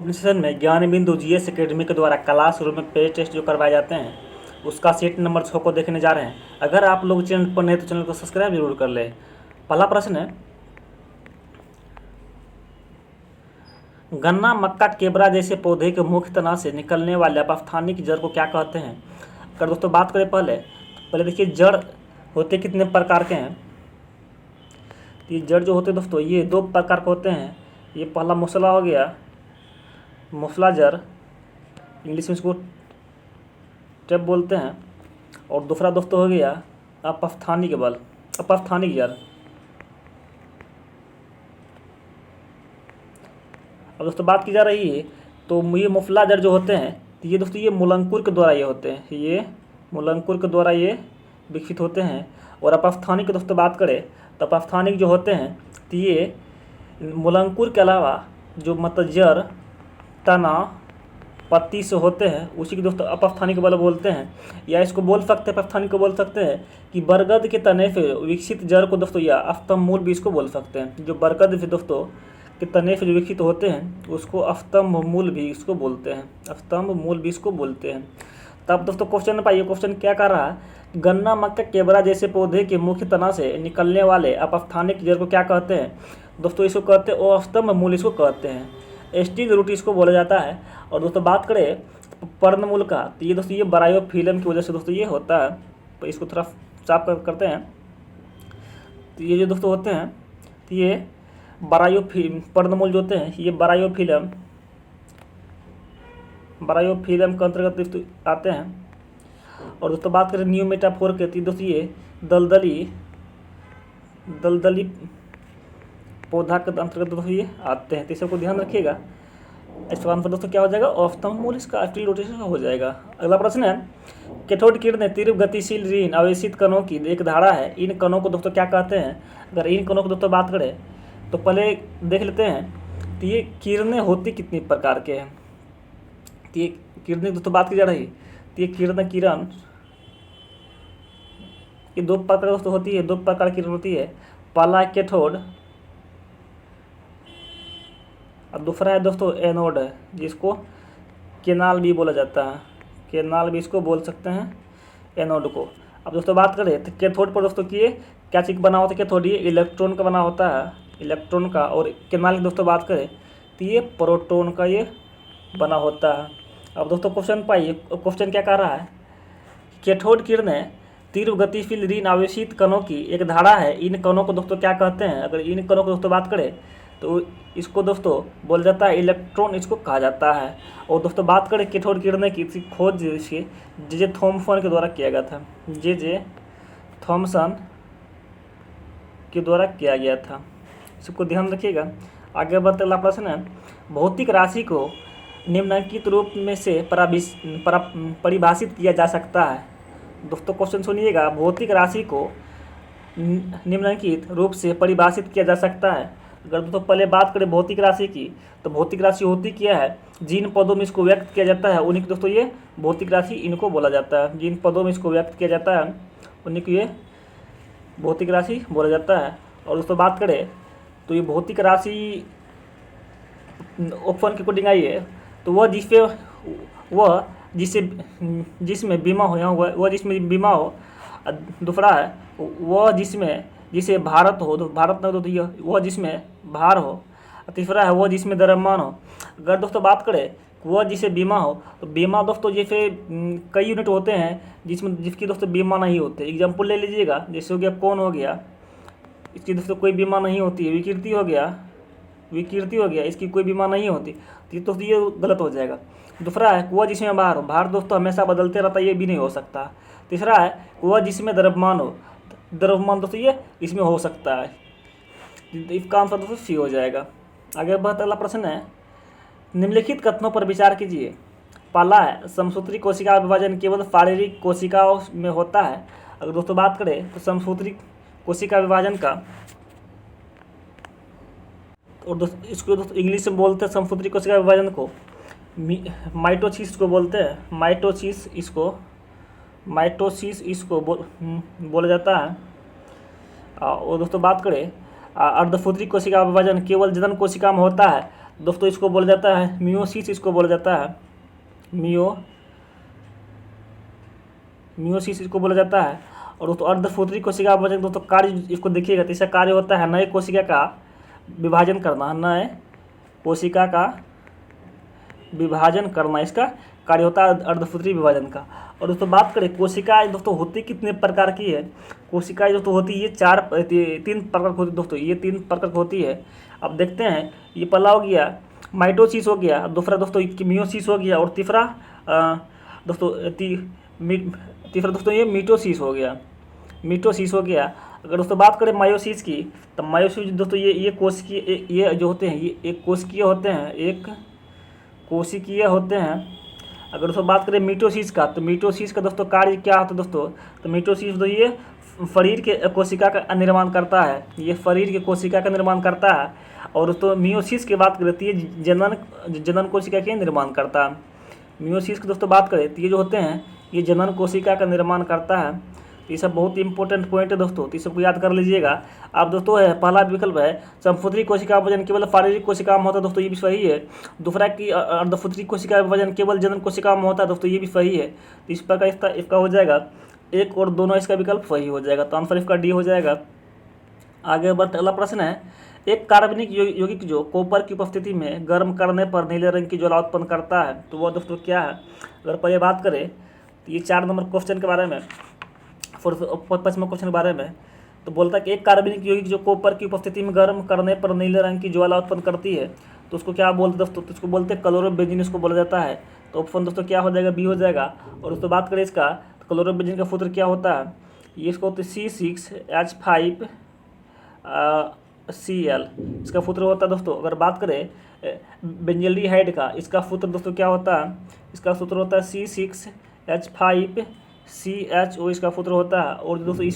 अपने सेशन में ज्ञान बिंदु जीएस एकेडमी के द्वारा क्लासरूम में पेज टेस्ट जो करवाए जाते हैं उसका सेट नंबर 6 को देखने जा रहे हैं। अगर आप लोग चैनल पर नए तो चैनल को सब्सक्राइब जरूर कर ले। पहला प्रश्न है, गन्ना मक्का केबरा जैसे पौधे के मुख्य तना से निकलने वाले अपस्थानिक जड़ को क्या कहते हैं। अगर दोस्तों बात करें पहले देखिए जड़ होते कितने प्रकार के हैं। ये जड़ जो होते हैं दोस्तों ये दो प्रकार के होते हैं। ये पहला मूसला हो गया, मूसला जड़, इंग्लिश में इसको टेप बोलते हैं, और दूसरा दोस्तों हो गया अपस्थानिक बल, अपस्थानिक जड़। अब दोस्तों बात की जा रही है तो ये मुफला जड़ जो होते हैं तो ये दोस्तों ये मूलांकुर के द्वारा ये होते हैं, ये मूलांकुर के द्वारा ये विकसित होते हैं। और अपस्थानिक की दोस्तों बात करें तो अपस्थानिक जो होते हैं तो ये मूलांकुर के अलावा जो मतलब जड़ तना पत्ती से होते हैं उसी की दोस्तों अपस्थानिक बल बोलते हैं। या इसको बोल सकते हैं, अपस्थानिक को बोल सकते हैं कि बरगद के तने से विकसित जड़ को दोस्तों या अस्तंभ मूल भी इसको बोल सकते हैं। जो बरगद से दोस्तों के तने से जो विकसित होते हैं उसको अस्तंभ मूल भी इसको बोलते हैं, अस्तंभ मूल भी इसको बोलते हैं। तब दोस्तों क्वेश्चन पाइए, क्वेश्चन क्या कर रहा है, गन्ना मक्का केबरा जैसे पौधे के मुख्य तना से निकलने वाले अपस्थानिक जड़ को क्या कहते हैं। दोस्तों इसको कहते हैं अस्तंभ मूल, इसको कहते हैं, स्टील रूट इसको बोला जाता है। और दोस्तों बात करें पर्णमूल का तो ये दोस्तों ये बरायोफिल्म की वजह से दोस्तों ये होता है। तो इसको थोड़ा साफ करते हैं। तो ये जो दोस्तों होते हैं तो ये बरायोफिल्म पर्णमूल जो होते हैं ये बरायोफिल्म के अंतर्गत दोस्तों आते हैं। और दोस्तों बात करें न्यू मेटाफोर के तो दोस्तों ये दलदली पौधा के अंतर्गत दोस्तों ये आते हैं। तो सबको ध्यान रखिएगा। इसका आंसर दोस्तों क्या हो जाएगा, अस्तंभ मूल, इसका स्टील रोटेशन हो जाएगा। अगला प्रश्न है, कैथोड किरणें तीव्र गतिशील ऋण आवेशित कणों की एक धारा है, इन कणों को दोस्तों क्या कहते हैं। अगर इन कणों को दोस्तों बात करें तो पहले देख लेते हैं तो ये किरणें होती कितनी प्रकार के हैं। तो ये किरणें दोस्तों बात की जा रही तो ये किरण ये दो प्रकार दोस्तों होती है, दो प्रकार की किरण होती है। पहला कैथोड और दूसरा है दोस्तों एनोड है, जिसको केनाल भी बोला जाता है, केनाल भी इसको बोल सकते हैं एनोड को। अब दोस्तों बात करें तो कैथोड पर दोस्तों की क्या चीज़ बना होता है, कैथोड ये इलेक्ट्रॉन का बना होता है, इलेक्ट्रॉन का। और केनाल की दोस्तों बात करें तो ये प्रोटॉन का ये बना होता है। अब दोस्तों क्वेश्चन पाइए, क्वेश्चन क्या कर रहा है, कैथोड किरणें तीव्र गतिशील ऋण आवेशित कणों की एक धारा है, इन कणों को दोस्तों क्या कहते हैं। अगर इन कणों को दोस्तों बात करें तो इसको दोस्तों बोल जाता है इलेक्ट्रॉन, इसको कहा जाता है। और दोस्तों बात करें कैथोड किरणें की खोज इसके जे थॉमसन के द्वारा किया गया था, जे थॉमसन के द्वारा किया गया था। इसको ध्यान रखिएगा। आगे बढ़ते अगला प्रश्न है, भौतिक राशि को निम्नलिखित रूप में से परिभाषित किया जा सकता है। दोस्तों क्वेश्चन सुनिएगा, भौतिक राशि को निम्नलिखित रूप से परिभाषित किया जा सकता है। अगर दोस्तों पहले बात करें भौतिक राशि की तो भौतिक राशि होती क्या है, जिन पदों में इसको व्यक्त किया जाता है उन्हीं को दोस्तों ये भौतिक राशि इनको बोला जाता है। जिन पदों में इसको व्यक्त किया जाता है उन्हीं को ये भौतिक राशि बोला जाता है। और दोस्तों बात करें तो ये भौतिक राशि ऑप्शन के अकॉर्डिंग आई है तो वह जिसमें बीमा हो, वह जिसमें बीमा हो। दूसरा है वह जिसे भारत हो, तो भारत न तो वह जिसमें भार हो। तीसरा है वह जिसमें द्रव्यमान हो। अगर दोस्तों बात करें वह जिसे बीमा हो तो बीमा दोस्तों जैसे कई यूनिट होते हैं जिसकी दोस्तों बीमा नहीं होते। एग्जाम्पल ले लीजिएगा, जैसे हो गया कौन हो गया, इसकी दोस्तों कोई बीमा नहीं होती है। विकृति हो गया, इसकी कोई बीमा नहीं होती। तो ये गलत हो जाएगा। दूसरा है वह जिसमें भार हो, भार दोस्तों हमेशा बदलते रहता है, ये भी नहीं हो सकता। तीसरा है वह जिसमें द्रव्यमान हो, द्रव्यमान दोस्तों ये इसमें हो सकता है। इसका आंसर दोस्तों सी हो जाएगा। आगे बढ़ते अगला प्रश्न है, निम्नलिखित कथनों पर विचार कीजिए। पहला है समसूत्री कोशिका विभाजन केवल शारीरिक कोशिकाओं में होता है। अगर दोस्तों बात करें तो समसूत्री कोशिका विभाजन का, और दोस्तों इसको दोस्तों इंग्लिश में बोलते हैं समसूत्री कोशिका विभाजन को माइटोसिस को बोलते हैं, माइटोसिस इसको बोला जाता है। और दोस्तों बात करें अर्धसूत्री कोशिका विभाजन केवल जनन कोशिका में होता है, दोस्तों इसको बोला जाता है मियोसिस, इसको बोला जाता है मियोसिस इसको बोला जाता है। और दोस्तों अर्धसूत्री कोशिका विभाजन दोस्तों कार्य इसको देखिएगा, तो इसका कार्य होता है नए कोशिका का विभाजन करना, नए कोशिका का विभाजन करना, इसका कार्य होता है अर्धसूत्री विभाजन का। और दोस्तों बात करें कोशिकाएं दोस्तों होती कितने प्रकार की है, कोशिकाएं दोस्तों होती है तीन प्रकार की होती है दोस्तों, ये 3 प्रकार की होती है। अब देखते हैं, ये पहला हो गया माइटोसिस हो गया, दूसरा दोस्तों मियोसिस हो गया, और तीसरा दोस्तों ये मीटोसिस हो गया, अगर दोस्तों बात करें मायोसिस की, तो मायोसिस दोस्तों ये कोशिकीय, ये जो होते हैं ये एक कोशिकीय होते हैं। अगर दोस्तों बात करें मीटोसिस का, तो मीटोसिस का दोस्तों कार्य क्या होता है दोस्तों, तो मीटोसिस दोस्तों ये शरीर के कोशिका का निर्माण करता है, ये शरीर के कोशिका का निर्माण करता है। और दोस्तों मियोसिस की बात करें तो ये जनन कोशिका के निर्माण करता है। मियोसिस की दोस्तों बात करें तो ये जो होते हैं ये जनन कोशिका का निर्माण करता है। तो ये सब बहुत इंपॉर्टेंट पॉइंट है दोस्तों, तो ये सबको याद कर लीजिएगा आप दोस्तों। है पहला विकल्प है समसूत्री कोशिका विभाजन केवल शारीरिक कोशिका में होता है दोस्तों, ये भी सही है। दूसरा की अर्धसूत्री कोशिका विभाजन केवल जनन कोशिका में होता है दोस्तों, ये भी सही है। तो इस प्रकार इसका हो जाएगा 1 और दोनों इसका विकल्प सही हो जाएगा, तो आंसर इसका डी हो जाएगा। आगे बढ़ते अगला प्रश्न है, एक कार्बनिक यौगिक जो कॉपर की उपस्थिति में गर्म करने पर नीले रंग की ज्वाला उत्पन्न करता है, तो वह दोस्तों क्या है। अगर पहले बात करें तो ये 4 नंबर क्वेश्चन के बारे में, 5वां क्वेश्चन के बारे में, तो बोलता है कि एक कार्बनिक यौगिक जो कॉपर की उपस्थिति में गर्म करने पर नीले रंग की ज्वाला उत्पन्न करती है, तो उसको क्या बोलते दोस्तों, तो उसको बोलते हैं क्लोरोबेंजीन, इसको बोला जाता है। तो ऑप्शन दोस्तों क्या हो जाएगा, बी हो जाएगा। और दोस्तों बात करें इसका, तो क्लोरोबेंजीन का सूत्र क्या होता है, ये इसको होता है C6H5Cl, इसका सूत्र होता है दोस्तों। अगर बात करें बेंजल्डिहाइड का, इसका सूत्र दोस्तों क्या होता है, इसका सूत्र होता है C6H5CHO, इसका सूत्र होता है। और दोस्तों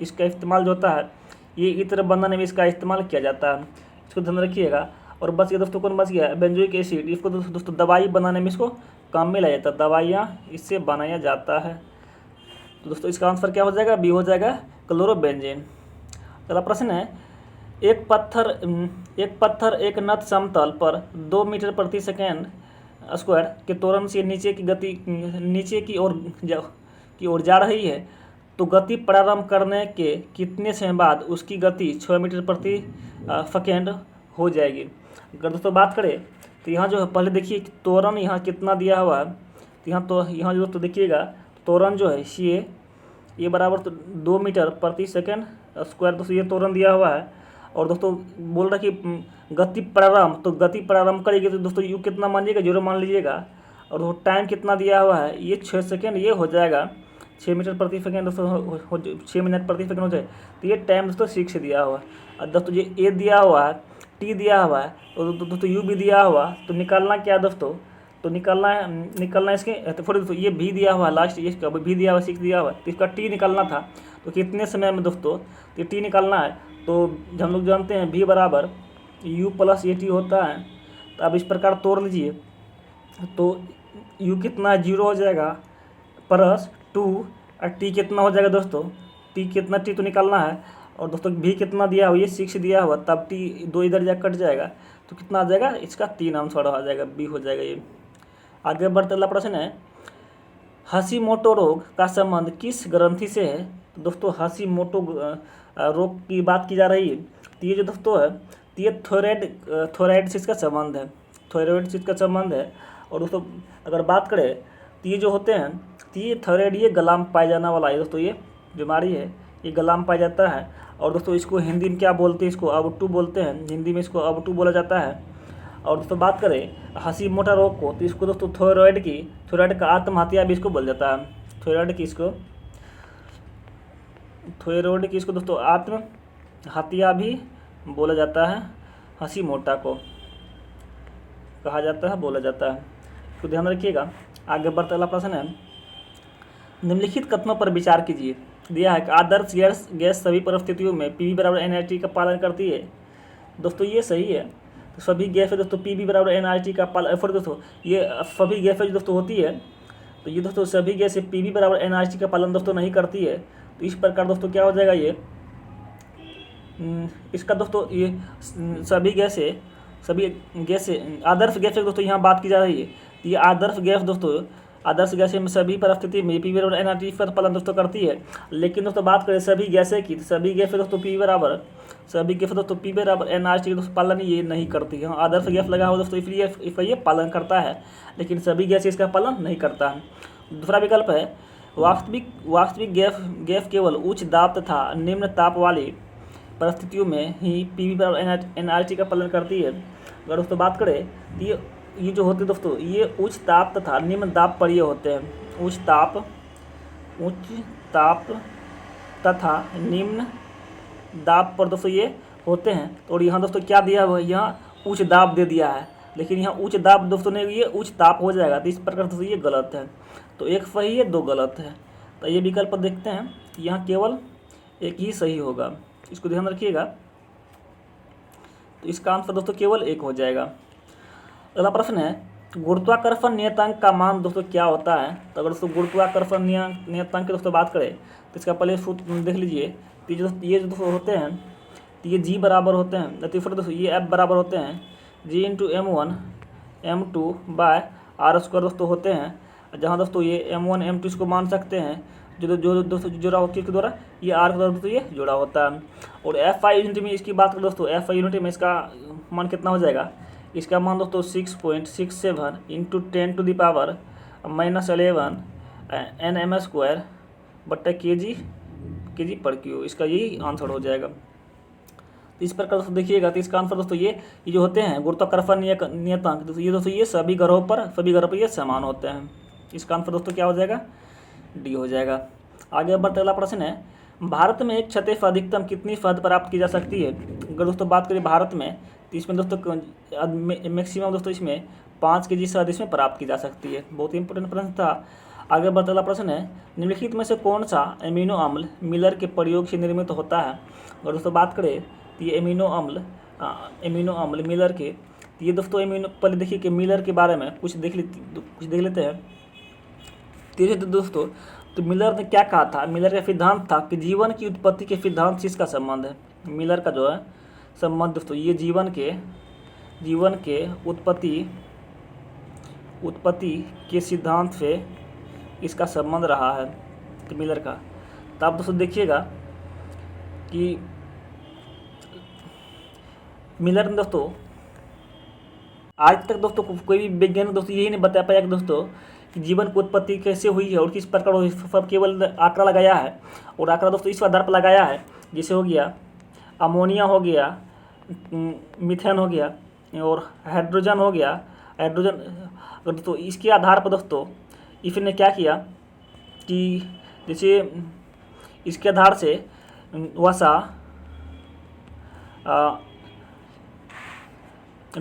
इसका इस्तेमाल जो होता है ये इत्र बनाने में इसका इस्तेमाल किया जाता है, इसको ध्यान रखिएगा। और बस ये दोस्तों कौन बच गया, बेंजोइक एसिड, इसको दोस्तों दवाई बनाने में इसको काम में लाया जाता है, दवाइयाँ इससे बनाया जाता है। तो दोस्तों इसका आंसर क्या हो जाएगा, बी हो जाएगा क्लोरोबेंजीन। अगला प्रश्न है, एक पत्थर एक नत समतल पर 2 मीटर प्रति सेकेंड स्क्वायर के त्वरण से नीचे की ओर जा रही है, तो गति प्रारंभ करने के कितने समय बाद उसकी गति 6 मीटर प्रति सेकेंड हो जाएगी। अगर दोस्तों बात करें तो यहाँ जो है पहले देखिए त्वरण यहाँ कितना दिया हुआ है, तो यहाँ जो दोस्तों देखिएगा त्वरण जो है ये बराबर तो 2 मीटर प्रति सेकेंड स्क्वायर दोस्तों ये त्वरण दिया हुआ है। और दोस्तों बोल रहा है कि गति प्रारंभ करेगी, तो दोस्तों यू कितना मानिएगा, 0 मान लीजिएगा। और वो टाइम कितना दिया हुआ है, ये 6 सेकेंड, ये हो जाएगा 6 मीटर प्रति सेकेंड दोस्तों, 6 मिनट प्रति सेकेंड हो जाए। तो ये टाइम दोस्तों 6 दिया हुआ है। और दोस्तों ये ए दिया हुआ है, टी दिया हुआ है, और दोस्तों यू भी दिया हुआ, तो निकालना क्या दोस्तों, तो निकालना इसके, तो फिर दोस्तों ये भी दिया हुआ, लास्ट ये इसका भी दिया हुआ, 6 दिया हुआ, तो इसका टी निकालना था। तो कितने समय में दोस्तों ये टी निकालना है, तो हम लोग जानते हैं भी बराबर u प्लस ए टी होता है। तो अब इस प्रकार तोड़ लीजिए, तो u कितना 0 हो जाएगा प्लस 2, और टी कितना हो जाएगा दोस्तों, टी तो निकालना है। और दोस्तों भी कितना दिया हुआ, ये 6 दिया हुआ, तब टी 2 इधर जाकर कट जाएगा, तो कितना आ जाएगा, इसका 3 आंसर आ जाएगा, बी हो जाएगा ये। आगे बढ़ते अगला प्रश्न है, हशीमोटो रोग का संबंध किस ग्रंथि से है। तो दोस्तों हशीमोटो रोग की बात की जा रही है, तो ये जो दोस्तों है तो ये थायराइड से इसका संबंध है, और दोस्तों अगर बात करें तो ये जो होते हैं, तो ये थायराइड ये गला में पाया जाने वाला है दोस्तों, ये बीमारी है, ये गला में पाया जाता है। और दोस्तों इसको हिंदी में क्या बोलते हैं, इसको अबटू बोलते हैं, हिंदी में इसको अबटू बोला जाता है। और दोस्तों बात करें हशीमोटो रोग को, तो इसको दोस्तों थायराइड का आत्महत्या भी इसको बोला जाता है, थायराइड की इसको दोस्तों आत्महत्या भी बोला जाता है, हशीमोटो को कहा जाता है, बोला जाता है, तो ध्यान रखिएगा। आगे बढ़ते अगला प्रश्न है, निम्नलिखित कथनों पर विचार कीजिए। दिया है कि आदर्श गैस सभी परिस्थितियों में PV बराबर NRT का पालन करती है। दोस्तों ये सही है, तो सभी गैसें दोस्तों PV बराबर NRT का पालन, फिर दोस्तों ये सभी गैसें दोस्तों होती है, तो ये दोस्तों सभी गैसें PV बराबर NRT का पालन दोस्तों नहीं करती है। तो इस प्रकार दोस्तों क्या हो जाएगा, ये इसका दोस्तों ये सभी सभी गैस आदर्श गैस दोस्तों यहाँ बात की जा रही है। ये आदर्श गैस दोस्तों, आदर्श गैसें में सभी परिस्थिति में पी बराबर एनआरटी पर पालन दोस्तों करती है। लेकिन दोस्तों बात करें सभी गैसें की, सभी गैसें दोस्तों पी बराबर एनआरटी दोस्तों पालन ये नहीं करती है। आदर्श गैस लगा हुआ दोस्तों इसलिए ये पालन करता है, लेकिन सभी गैस इसका पालन नहीं करता है। दूसरा विकल्प है वास्तविक गैस केवल उच्च दाब तथा निम्न ताप वाली परिस्थितियों में ही पी बराबर एनआरटी का पालन करती है। अगर दोस्तों बात करें तो ये जो होते हैं दोस्तों, ये उच्च ताप तथा निम्न दाब पर ये होते हैं। उच्च ताप तथा निम्न दाब पर दोस्तों ये होते हैं। और यहाँ दोस्तों क्या दिया हुआ है, यहाँ उच्च दाब दे दिया है, लेकिन यहाँ उच्च दाब दोस्तों ने ये उच्च ताप हो जाएगा। तो इस प्रकार दोस्तों ये गलत है। तो एक सही है, दो गलत है। तो ये विकल्प देखते हैं, यहाँ केवल एक ही सही होगा, इसको ध्यान रखिएगा। तो इसका आंसर दोस्तों केवल एक हो जाएगा। अगला प्रश्न है गुरुत्वाकर्षण नियतांक का मान दोस्तों क्या होता है। तो अगर दोस्तों गुरुत्वाकर्षण नियतांक की दोस्तों बात करें तो इसका पहले सूत्र देख लीजिए। तो ये जो दोस्तों होते हैं, तो ये जी बराबर होते हैं, तीसरा दोस्तों ये एफ बराबर होते हैं G into M1 M2 by R square दोस्तों होते हैं। जहाँ दोस्तों ये M1 M2 इसको मान सकते हैं, जो दोस्तों जोड़ा होती है इसके द्वारा, ये R के द्वारा दोस्तों ये जोड़ा होता है। और FI यूनिट में इसकी बात करें दोस्तों, FI यूनिट में इसका मान कितना हो जाएगा, इसका मान दोस्तों 6.67 इंटू 10⁻⁻11 Nm स्क्वायर बट्टा kg पर क्यू, इसका यही आंसर हो जाएगा। तो इस प्रकार दोस्तों देखिएगा, तो इसका आंसर दोस्तों ये जो होते हैं गुरुत्वाकर्षण नियतांक दोस्तों, ये सभी ग्रहों पर ये समान होते हैं। इसका आंसर दोस्तों क्या हो जाएगा, डी हो जाएगा। आगे बढ़ते अगला प्रश्न है भारत में एक छते पर अधिकतम कितनी शहद प्राप्त की जा सकती है। अगर दोस्तों बात करें भारत में, तो इसमें दोस्तों मैक्सिमम दोस्तों इसमें 5 kg शहद इसमें प्राप्त की जा सकती है। बहुत ही इंपॉर्टेंट प्रश्न था। आगे बढ़ते अगला प्रश्न है निम्नलिखित में से कौन सा एमिनो अम्ल मिलर के प्रयोग से निर्मित होता है। अगर दोस्तों बात करें तो ये एमिनो अम्ल मिलर के, तो ये दोस्तों पहले देखिए कि मिलर के बारे में कुछ देख लेते हैं। तो दोस्तों तो मिलर ने क्या कहा था, मिलर का सिद्धांत था कि जीवन की उत्पत्ति के सिद्धांत से इसका संबंध है। मिलर का जो है संबंध दोस्तों, ये जीवन के उत्पत्ति के सिद्धांत से इसका संबंध रहा है, तो मिलर का। तो आप दोस्तों देखिएगा कि मिलर ने दोस्तों आज तक दोस्तों कोई भी वैज्ञानिक दोस्तों यही नहीं बता पाया कि दोस्तों कि जीवन की उत्पत्ति कैसे हुई है और किस प्रकार हुई, सब केवल आंकड़ा लगाया है। और आंकड़ा दोस्तों इस आधार पर लगाया है, जैसे हो गया अमोनिया हो गया, मीथेन हो गया और हाइड्रोजन हो गया। दोस्तों इसके आधार पर दोस्तों इसने क्या किया कि जैसे इसके आधार से वसा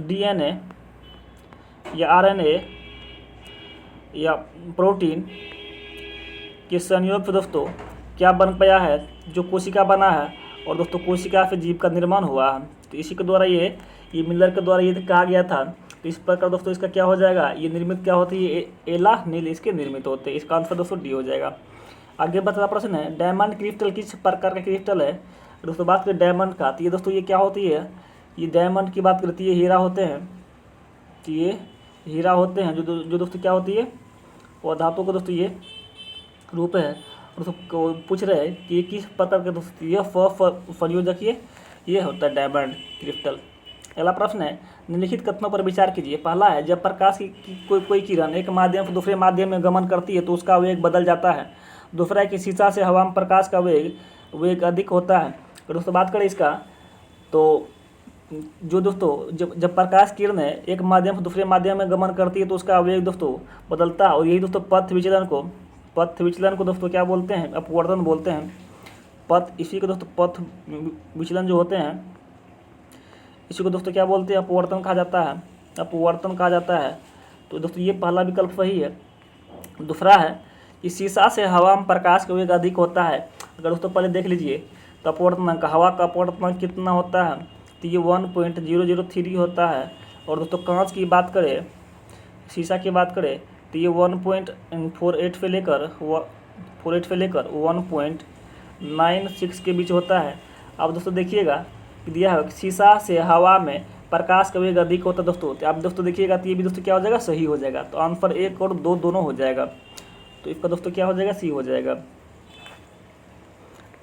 DNA या RNA या प्रोटीन के संयोग से दोस्तों क्या बन पाया है, जो कोशिका बना है। और दोस्तों कोशिका से जीव का निर्माण हुआ है। तो इसी के द्वारा ये मिलर के द्वारा ये कहा गया था। तो इस प्रकार दोस्तों इसका क्या हो जाएगा, ये निर्मित क्या होती है, एला नील इसके निर्मित होते हैं। इसका आंसर दोस्तों डी हो जाएगा। आगे बढ़ता प्रश्न है डायमंड क्रिस्टल किस प्रकार का क्रिस्टल है। दोस्तों बात करें डायमंड का, तो ये दोस्तों ये क्या होती है, ये डायमंड की बात करती है, हीरा होते हैं। तो ये हीरा होते हैं जो दोस्तों क्या होती है, और धातु को दोस्तों ये रूप है। दोस्तों पूछ रहे हैं कि किस प्रकार के दोस्तों ये संयोजक ये होता है डायमंड क्रिस्टल। अगला प्रश्न है निम्नलिखित कथनों पर विचार कीजिए। पहला है जब प्रकाश की कोई किरण एक माध्यम से दूसरे माध्यम में गमन करती है तो उसका वेग बदल जाता है। दूसरा है कि शीशा से हवा में प्रकाश का वेग अधिक होता है। तो दोस्तों बात करें इसका, तो जो दोस्तों जब प्रकाश किरण एक माध्यम से दूसरे माध्यम में गमन करती है तो उसका वेग दोस्तों बदलता है। और यही दोस्तों पथ विचलन को दोस्तों क्या बोलते हैं, अपवर्तन बोलते हैं। इसी को दोस्तों पथ विचलन जो होते हैं इसी को दोस्तों क्या बोलते हैं, अपवर्तन कहा जाता है। तो दोस्तों ये पहला विकल्प सही है। दूसरा है कि शीशा से हवा में प्रकाश का वेग अधिक होता है। अगर दोस्तों पहले देख लीजिए तो अपवर्तनांक, हवा का अपवर्तनांक कितना होता है, तो ये 1.003 होता है। और दोस्तों कांच की बात करें, शीशा की बात करें तो ये 1.48 से लेकर 1.96 के बीच होता है। अब दोस्तों देखिएगा दिया है शीशा से हवा में प्रकाश का वेग अधिक होता है दोस्तों, तो आप दोस्तों देखिएगा तो ये भी दोस्तों क्या हो जाएगा, सही हो जाएगा। तो आंसर 1 और 2 दोनों हो जाएगा, तो इसका दोस्तों क्या हो जाएगा, सी हो जाएगा।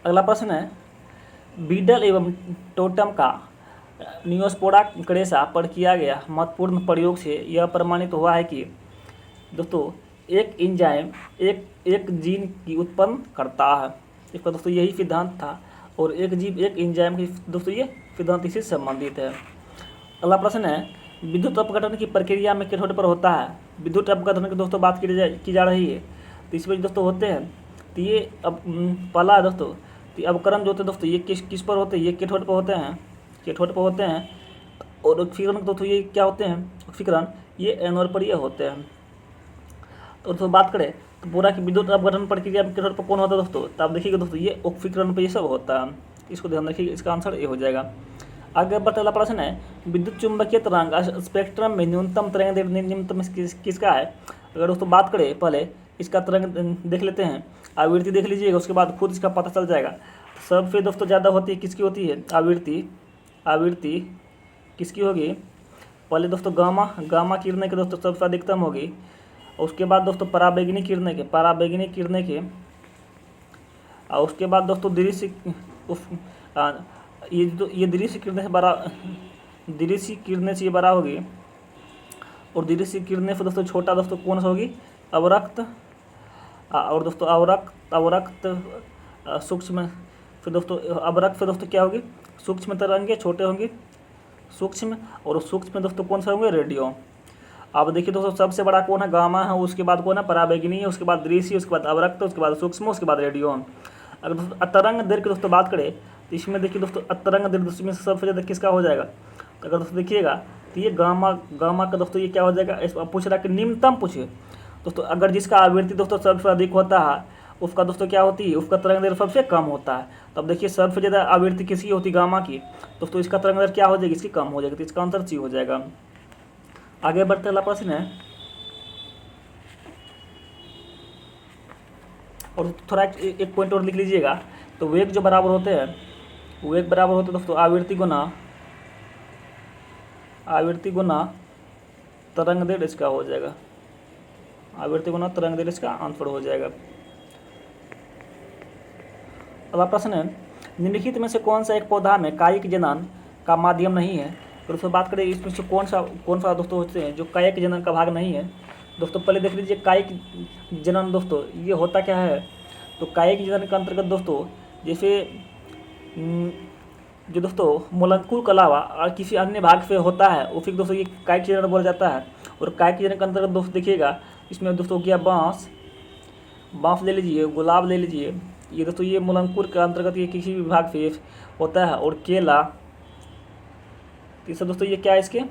अगला प्रश्न है, बीडल एवं टोटम का नियोस्पोरा क्रेसा पर किया गया महत्वपूर्ण प्रयोग से यह प्रमाणित हुआ है कि दोस्तों एक एंजाइम एक जीन की उत्पन्न करता है। इसका दोस्तों यही सिद्धांत था, और एक जीव एक एंजाइम की दोस्तों ये सिद्धांत इससे संबंधित है। अगला प्रश्न है, विद्युत अपघटन की प्रक्रिया में कैथोड पर होता है। विद्युत अपघटन की दोस्तों बात की जा रही है, तो इसमें दोस्तों होते हैं, तो ये अब पहला है दोस्तों, तो अपकरण जो होते हैं दोस्तों ये किस पर होते हैं, ये कैथोड पर होते हैं, कैथोड पर होते हैं। और ऑक्सीकरण दोस्तों ये क्या होते हैं, ऑक्सीकरण ये एनोड पर ये होते हैं। तो दोस्तों बात करें तो पूरा की विद्युत अपघटन प्रक्रिया में कैथोड पर कौन होता है दोस्तों, तो आप देखिएगा दोस्तों ये ऑक्सीकरण पर ये सब होता है, इसको ध्यान रखिएगा, इसका आंसर ये हो जाएगा। आगे बढ़ते अगला प्रश्न है, विद्युत चुंबकीय तरंग स्पेक्ट्रम में न्यूनतम तरंग दैर्ध्य निम्नतम किसका है। अगर दोस्तों बात करें पहले इसका तरंग देख लेते हैं, आवृत्ति देख लीजिएगा, उसके बाद खुद इसका पता चल जाएगा। सबसे दोस्तों ज़्यादा होती है किसकी होती है, आवृत्ति किसकी होगी, पहले दोस्तों गामा किरणें के दोस्तों सबसे अधिकतम होगी, और उसके बाद दोस्तों पराबैंगनी किरणें के, और उसके बाद दोस्तों दृश्य ये दृश्य किरणें से ये बड़ा होगी, और दृश्य किरणें से दोस्तों छोटा दोस्तों कौन सा होगी, अवरक्त, और दोस्तों अवरक्त सूक्ष्म, फिर दोस्तों अवरक्त फिर दोस्तों क्या होगी, सूक्ष्म तरंगे छोटे होंगे सूक्ष्म, और सूक्ष्म दोस्तों कौन सा होंगे, रेडियो। अब देखिए दोस्तों सबसे बड़ा कौन है, गामा है, उसके बाद कौन है, पराबैंगनी है, उसके बाद दृश्य, उसके बाद अवरक्त, उसके बाद सूक्ष्म, उसके बाद रेडियो। अगर दोस्तों तरंग दैर्ध्य की दोस्तों बात करें तो इसमें देखिए दोस्तों तरंग दैर्ध्य में सबसे ज़्यादा किसका हो जाएगा, तो अगर दोस्तों देखिएगा तो ये गामा का दोस्तों ये क्या हो जाएगा, पूछ रहा है कि निम्नतम पूछिए दोस्तों, अगर जिसका आवृत्ति दोस्तों सबसे अधिक होता है उसका दोस्तों क्या होती है, उसका तरंग दैर्ध्य सबसे कम होता है। तो अब देखिए सबसे ज़्यादा आवृत्ति किसकी होती है, गामा की, दोस्तों इसका तरंग दैर्ध्य क्या हो जाएगी, इसकी कम हो जाएगी, तो इसका आंसर सी हो जाएगा। आगे बढ़ते अगला प्रश्न है, और थोड़ा एक पॉइंट और लिख लीजिएगा, तो वेग जो बराबर होते हैं दोस्तों आवृत्ति गुना तरंग दैर्ध्य इसका हो जाएगा, आवृत्ति गुना तरंग दैर्ध्य इसका आंसर हो जाएगा। अगला प्रश्न है, निम्नलिखित में से कौन सा एक पौधा में कायिक जनन का माध्यम नहीं है। तो दोस्तों बात करें इसमें से कौन सा दोस्तों होते हैं जो कायिक जनन का भाग नहीं है। दोस्तों पहले देख लीजिए कायिक जनन दोस्तों ये होता क्या है, तो कायिक जनन के अंतर्गत दोस्तों जैसे जो दोस्तों मूलांकुर के अलावा और किसी अन्य भाग से होता है वो फिर दोस्तों ये कायिक जनन बोला जाता है। और कायिक जनन के अंतर्गत दोस्तों देखिएगा इसमें दोस्तों क्या बांस ले लीजिए, गुलाब ले लीजिए, ये दोस्तों ये मूलांकुर के अंतर्गत ये किसी भी भाग से होता है। और केला, तीसरा दोस्तों ये क्या है इसके है।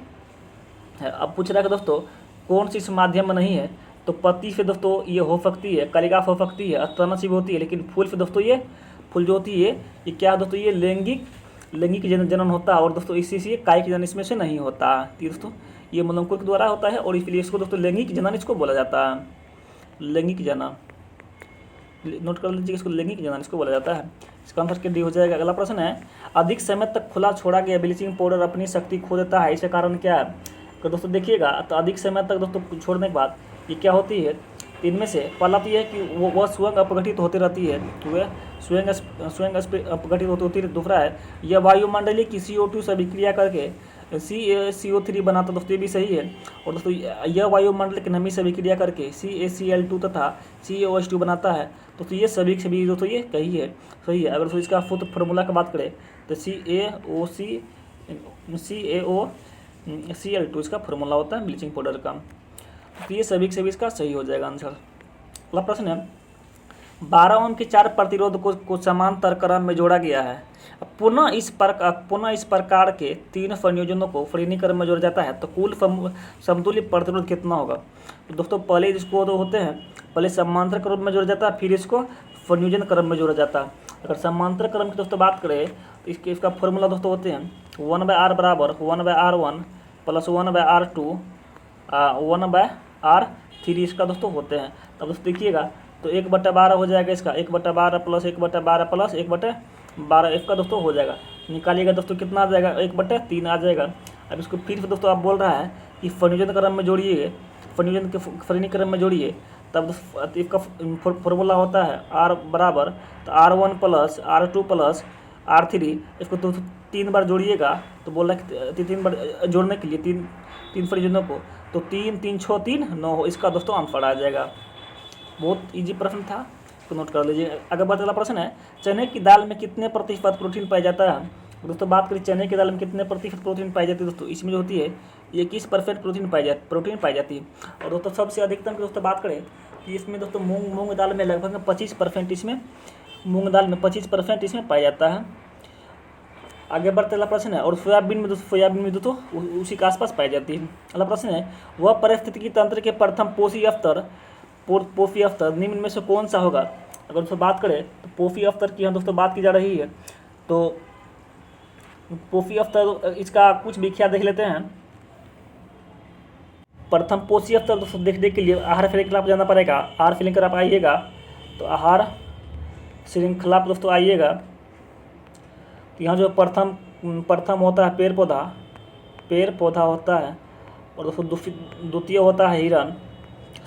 अब पूछ रहा है दोस्तों कौन सी इस माध्यम में नहीं है, तो पत्ती से दोस्तों ये हो सकती है, कलिका हो सकती है, स्तन से भी होती है, लेकिन फूल से दोस्तों ये फूल जो होती है ये क्या दोस्तों ये लैंगिक जनन होता है। और दोस्तों इसी से कायिक जनन इसमें से नहीं होता है, दोस्तों ये मूलांकुर के द्वारा होता है, और इसलिए इसको दोस्तों लैंगिक जनन इसको बोला जाता है, लैंगिक जनन, नोट कर लीजिए, इसको लैंगिक जनन इसको बोला जाता है। इसका आंसर क्या डी हो जाएगा। अगला प्रश्न है, अधिक समय तक खुला छोड़ा गया ब्लीचिंग पाउडर अपनी शक्ति खो देता है, इसका कारण क्या है। तो दोस्तों देखिएगा तो अधिक समय तक दोस्तों छोड़ने के बाद ये क्या होती है, इनमें से पहला तो यह है कि वह स्वयं अपघटित होती रहती है, वह स्वयं अपघटित होती है। दूसरा है यह वायुमंडलीय की CO2 से अभिक्रिया करके CO3 बनाता, दोस्तों ये भी सही है। और दोस्तों यह वायुमंडल की नमी से अभिक्रिया करके CaCl2 तथा CaOH2 बनाता है, दोस्तों ये सभी दोस्तों ये सही है। अगर दोस्तों इसका फार्मूला की बात करें तो CaCl2 इसका फार्मूला होता है ब्लीचिंग पाउडर का, तो ये सभी इसका सही हो जाएगा आंसर। अगला प्रश्न है, 12 ओम के 4 प्रतिरोध को समांतर क्रम में जोड़ा गया है, पुनः इस प्रकार के 3 संयोजनों को श्रेणी क्रम में जोड़ा जाता है, तो कुल समतुल्य प्रतिरोध कितना होगा। तो दोस्तों पहले इसको तो होते हैं, पहले समांतर क्रम में जोड़ा जाता है, फिर इसको संयोजन क्रम में जोड़ा जाता है। अगर समांतर क्रम की दोस्तों बात करें तो इसका फॉर्मूला दोस्तों होते हैं 1/r बराबर 1/r1 प्लस 1/r2 1/r3 इसका दोस्तों होते हैं। तब दोस्तों देखिएगा तो 1/12 हो जाएगा इसका, 1/12 प्लस 1/12 प्लस 1/12 इसका दोस्तों हो जाएगा। निकालिएगा दोस्तों कितना आ जाएगा, 1/3 आ जाएगा। अब इसको फिर से दोस्तों आप बोल रहा है कि संयोजन क्रम में जोड़िए, संयोजन के फरीनी क्रम में जोड़िए, तब इसका फॉर्मूला होता है R बराबर, तो R1 plus R2 plus R3, इसको तो 3 बार जोड़िएगा, तो बोल रहा है कि 3 बार जोड़ने के लिए तीन संयोजनों को, तो 3 3 6 3 9, इसका दोस्तों आंसर आ जाएगा। बहुत इजी प्रश्न था, तो नोट कर लीजिए। अगर बात अगला प्रश्न है, चने की दाल में कितने प्रतिशत प्रोटीन पाया जाता है। दोस्तों बात करें चने की दाल में कितने प्रतिशत प्रोटीन पाई जाती है, दोस्तों इसमें जो होती है 21% प्रोटीन पाई जाती है। और दोस्तों सबसे अधिकतम की दोस्तों बात करें कि इसमें दोस्तों मूंग दाल में लगभग 25% इसमें मूंग दाल में 25% इसमें पाया जाता है। आगे बढ़ते अगला प्रश्न है, और सोयाबीन में दोस्तों उसी के आसपास पाई जाती है। अगला प्रश्न है, वह पारिस्थितिकी तंत्र के प्रथम पोषी अवतर निम्न में से कौन सा होगा। अगर दोस्तों बात करें तो पोषी अवतर की यहाँ दोस्तों बात की जा रही है, तो पोषी अवतर इसका कुछ व्याख्या देख लेते हैं। प्रथम पोषी अवतर दोस्तों देखने के लिए आहार श्रृंखला पर जाना पड़ेगा। आहार श्रृंखला पर आइएगा, तो आहार श्रृंखला पर दोस्तों आइएगा, तो यहाँ जो प्रथम होता है पेड़ पौधा होता है, और दोस्तों द्वितीय होता है हिरण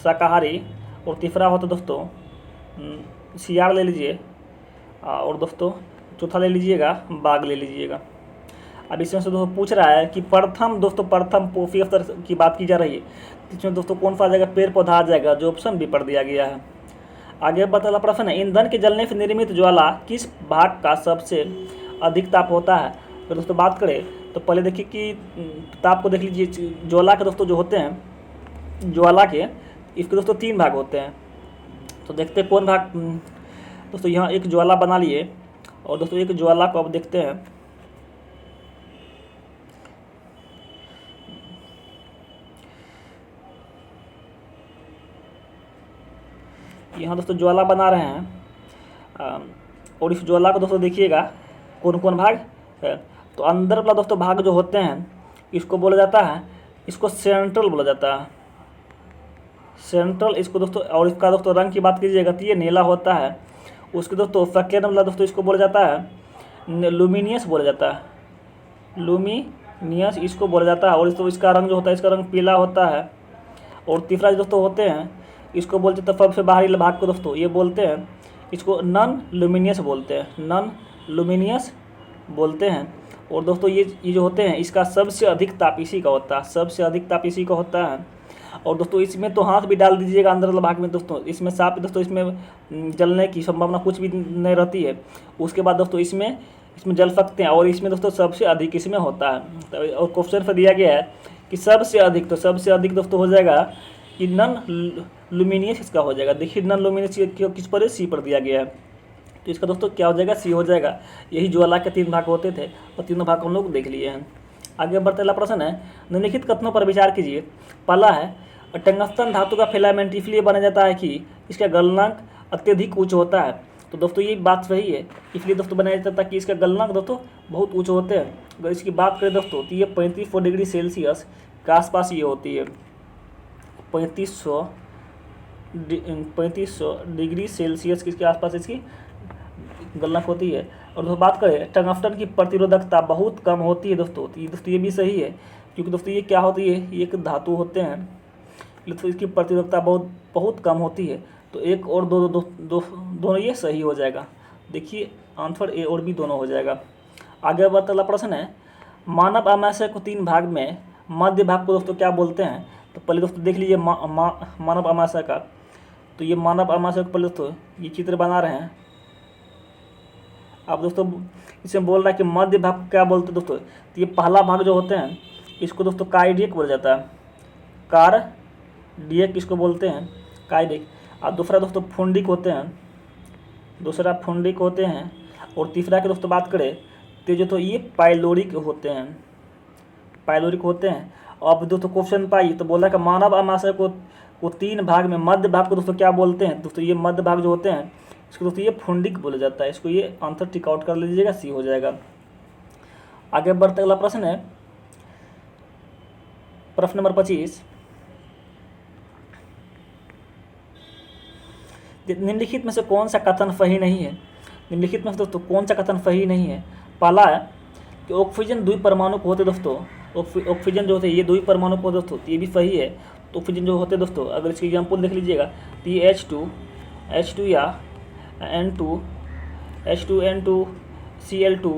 शाकाहारी, और तीसरा होता है दोस्तों सियार ले लीजिए, और दोस्तों चौथा ले लीजिएगा बाघ ले लीजिएगा। अब इसमें से दोस्तों पूछ रहा है कि प्रथम पोषी अवतर की बात की जा रही है, इसमें दोस्तों कौन सा आ जाएगा, पेड़ पौधा आ जाएगा, जो ऑप्शन बी पर दिया गया है। आगे बता प्रश्न है, ईंधन के जलने से निर्मित ज्वाला किस भाग का सबसे अधिक ताप होता है। तो दोस्तों बात करें तो पहले देखिए कि ताप को देख लीजिए। ज्वाला के दोस्तों जो होते हैं, ज्वाला के इसके दोस्तों 3 भाग होते हैं, तो देखते हैं कौन भाग। दोस्तों यहाँ एक ज्वाला बना लिए, और दोस्तों एक ज्वाला को अब देखते हैं, यहाँ दोस्तों ज्वाला बना रहे हैं, और इस ज्वाला को दोस्तों देखिएगा कौन कौन भाग है। तो अंदर वाला दोस्तों भाग जो होते हैं, इसको बोला जाता है, इसको सेंट्रल बोला जाता है, सेंट्रल इसको दोस्तों। और इसका दोस्तों रंग की बात कीजिएगा तो ये नीला होता है। उसके दोस्तों सेकेंड वाला दोस्तों इसको बोला जाता है लुमिनियस बोला जाता है, लुमिनियस इसको बोला जाता है। और दोस्तों इसका रंग जो होता है, इसका रंग पीला होता है। और तीसरा दोस्तों होते हैं, इसको बोलते हैं सबसे बाहरी भाग को दोस्तों ये बोलते हैं, इसको नॉन लुमिनियस बोलते हैं। और दोस्तों ये जो होते हैं, इसका सबसे अधिक ताप इसी का होता है, और दोस्तों इसमें तो हाथ भी डाल दीजिएगा अंदर वाला भाग में दोस्तों, इसमें साफ दोस्तों इसमें जलने की संभावना कुछ भी नहीं रहती है। उसके बाद दोस्तों इसमें जल सकते हैं, और इसमें दोस्तों सबसे अधिक इसमें होता है। और क्वेश्चन पर दिया गया है कि सबसे अधिक दोस्तों हो जाएगा कि नॉन लुमिनियस इसका हो जाएगा। देखिए नॉन लुमिनियस किस पर है, सी पर दिया गया है, तो इसका दोस्तों क्या हो जाएगा, सी हो जाएगा। यही ज्वाला के 3 भाग होते थे, और तीनों भाग हम लोग देख लिए हैं। आगे बढ़ते अगला प्रश्न है, निम्नलिखित कथनों पर विचार कीजिए। पहला है, टंगस्टन धातु का फिलामेंट इसलिए बना जाता है कि इसका गलनांक अत्यधिक उच्च होता है। तो दोस्तों ये बात सही है, इसलिए दोस्तों बनाया जाता है कि इसका गलनांक दोस्तों बहुत उच्च होते हैं। अगर इसकी बात करें दोस्तों तो ये 3500 डिग्री सेल्सियस के आसपास ये होती है, 3500 डिग्री सेल्सियस के आसपास इसकी गलनांक होती है। और दोस्तों बात करें टंगस्टन की प्रतिरोधकता बहुत कम होती है दोस्तों, तो ये भी सही है, क्योंकि दोस्तों ये क्या होती है, ये एक धातु होते हैं, तो इसकी प्रतिरोधकता बहुत कम होती है। तो एक और दोनों ये सही हो जाएगा। देखिए आंसर ए और बी दोनों हो जाएगा। आगे बढ़ते अगला प्रश्न है, मानव अमाशय को 3 भाग में मध्य भाग को दोस्तों क्या बोलते हैं। तो पहले दोस्तों देख लीजिए मानव अमाशय का, तो ये मानव अमाशय को पहले दोस्तों ये चित्र बना रहे हैं। अब दोस्तों इसमें बोल रहा है कि मध्य भाग को क्या बोलते हैं दोस्तों, तो ये पहला भाग जो होते हैं इसको दोस्तों कार्डियक बोला जाता है, कार्डियक इसको बोलते हैं, कार्डियक। और दूसरा दोस्तों फुंडिक होते हैं, और तीसरा की दोस्तों बात करें तो जो तो ये पाइलोरिक होते हैं। अब दोस्तों क्वेश्चन पाई तो बोला कि मानव अमाशय को 3 भाग में मध्य भाग को दोस्तों क्या बोलते हैं। दोस्तों ये मध्य भाग जो होते हैं इसको दोस्तों ये फुंडिक बोला जाता है। इसको ये आंसर टिक आउट कर लीजिएगा, सी हो जाएगा। आगे बढ़ते अगला प्रश्न है, प्रश्न नंबर 25, निम्नलिखित में से कौन सा कथन सही नहीं है। निम्नलिखित में से दोस्तों कौन सा कथन सही नहीं है। पहला है कि ऑक्सीजन द्विपरमाणु होते दोस्तों, ऑक्सीजन जो होते हैं ये 2 ही परमाणु को दोस्तों, ये भी सही है। तो ऑक्सीजन जो होते हैं दोस्तों, अगर इसकी एग्जाम्पल देख लीजिएगा तो ये H2 या N2 H2N2 Cl2